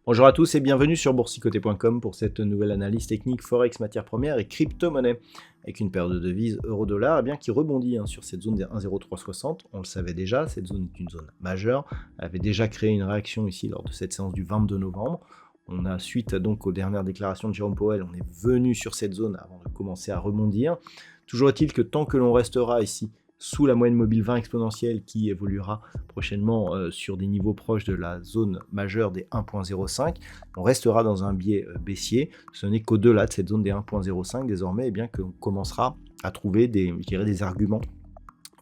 Bonjour à tous et bienvenue sur boursicoté.com pour cette nouvelle analyse technique Forex, matières premières et crypto-monnaie. Avec une paire de devises euro-dollar qui rebondit sur cette zone des 1,0360. On le savait déjà, cette zone est une zone majeure. Elle avait déjà créé une réaction ici lors de cette séance du 22 novembre. On a suite donc aux dernières déclarations de Jérôme Powell, on est venu sur cette zone avant de commencer à rebondir. Toujours est-il que tant que l'on restera ici sous la moyenne mobile 20 exponentielle qui évoluera prochainement sur des niveaux proches de la zone majeure des 1.05, on restera dans un biais baissier. Ce n'est qu'au-delà de cette zone des 1.05 désormais qu'on commencera à trouver des arguments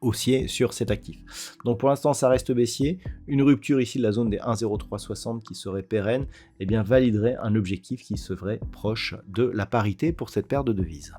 haussiers sur cet actif. Donc pour l'instant ça reste baissier. Une rupture ici de la zone des 1,0360 qui serait pérenne validerait un objectif qui serait proche de la parité pour cette paire de devises.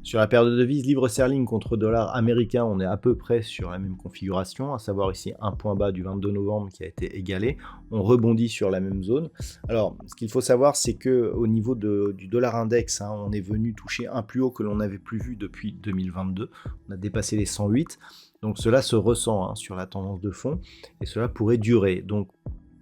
Sur la paire de devises livre sterling contre dollar américain, on est à peu près sur la même configuration, à savoir ici un point bas du 22 novembre qui a été égalé. On rebondit sur la même zone. Alors, ce qu'il faut savoir, c'est qu'au niveau du dollar index, on est venu toucher un plus haut que l'on n'avait plus vu depuis 2022. On a dépassé les 108. Donc cela se ressent sur la tendance de fond et cela pourrait durer. Donc,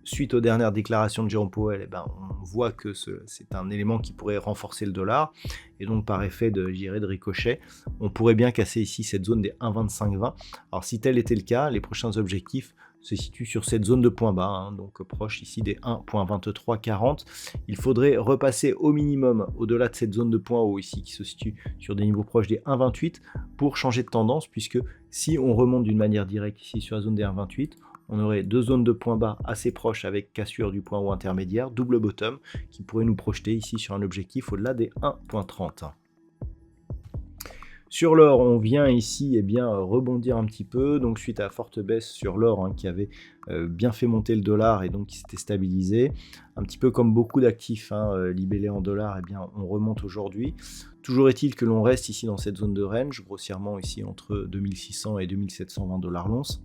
suite aux dernières déclarations de Jérôme Powell, on voit que c'est un élément qui pourrait renforcer le dollar. Et donc, par effet de ricochet, on pourrait bien casser ici cette zone des 1,2520. Alors, si tel était le cas, les prochains objectifs se situent sur cette zone de point bas, donc proche ici des 1.2340. Il faudrait repasser au minimum au-delà de cette zone de point haut ici, qui se situe sur des niveaux proches des 1,28 pour changer de tendance, puisque si on remonte d'une manière directe ici sur la zone des 1,28, on aurait deux zones de points bas assez proches avec cassure du point haut intermédiaire, double bottom, qui pourrait nous projeter ici sur un objectif au-delà des 1.30. Sur l'or, on vient ici rebondir un petit peu, donc suite à la forte baisse sur l'or qui avait bien fait monter le dollar et donc qui s'était stabilisé. Un petit peu comme beaucoup d'actifs libellés en dollars, on remonte aujourd'hui. Toujours est-il que l'on reste ici dans cette zone de range, grossièrement ici entre 2600 et 2720 dollars l'once.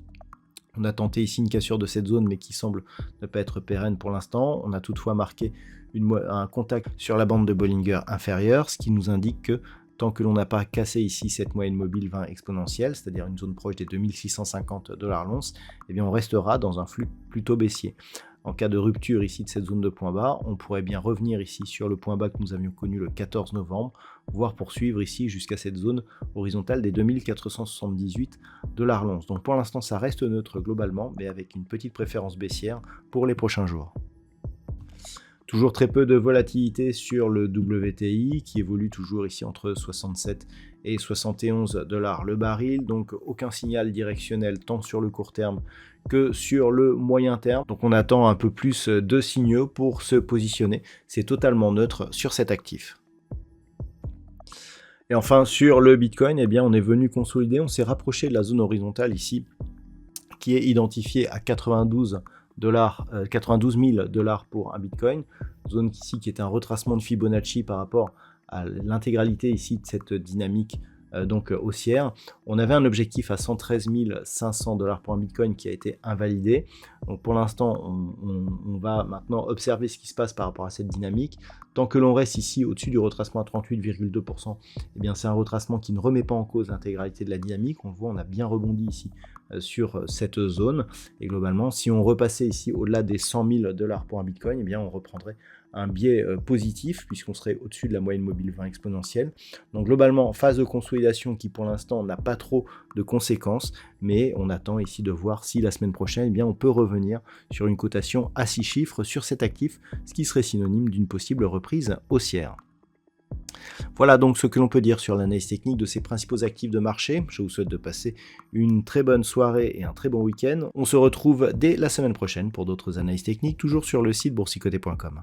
On a tenté ici une cassure de cette zone, mais qui semble ne pas être pérenne pour l'instant. On a toutefois marqué un contact sur la bande de Bollinger inférieure, ce qui nous indique que tant que l'on n'a pas cassé ici cette moyenne mobile 20 exponentielle, c'est-à-dire une zone proche des 2650 dollars l'once, on restera dans un flux plutôt baissier. En cas de rupture ici de cette zone de point bas, on pourrait bien revenir ici sur le point bas que nous avions connu le 14 novembre, voire poursuivre ici jusqu'à cette zone horizontale des 2478 dollars l'once. Donc pour l'instant ça reste neutre globalement, mais avec une petite préférence baissière pour les prochains jours. Toujours très peu de volatilité sur le WTI qui évolue toujours ici entre 67 et 71 dollars le baril, donc aucun signal directionnel tant sur le court terme que sur le moyen terme. Donc on attend un peu plus de signaux pour se positionner. C'est totalement neutre sur cet actif. Et enfin sur le Bitcoin, on est venu consolider, on s'est rapproché de la zone horizontale ici qui est identifiée à 92 000 dollars pour un Bitcoin, zone ici qui est un retracement de Fibonacci par rapport à l'intégralité ici de cette dynamique haussière. On avait un objectif à 113 500 dollars pour un Bitcoin qui a été invalidé. Donc pour l'instant, on va maintenant observer ce qui se passe par rapport à cette dynamique. Tant que l'on reste ici au-dessus du retracement à 38,2%, c'est un retracement qui ne remet pas en cause l'intégralité de la dynamique. On le voit, on a bien rebondi ici sur cette zone. Et globalement, si on repassait ici au-delà des 100 000 dollars pour un Bitcoin, on reprendrait un biais positif puisqu'on serait au-dessus de la moyenne mobile 20 exponentielle. Donc globalement, phase de consolidation qui pour l'instant n'a pas trop de conséquences, mais on attend ici de voir si la semaine prochaine, on peut revenir sur une cotation à 6 chiffres sur cet actif, ce qui serait synonyme d'une possible reprise haussière. Voilà donc ce que l'on peut dire sur l'analyse technique de ces principaux actifs de marché. Je vous souhaite de passer une très bonne soirée et un très bon week-end. On se retrouve dès la semaine prochaine pour d'autres analyses techniques, toujours sur le site boursicoté.com.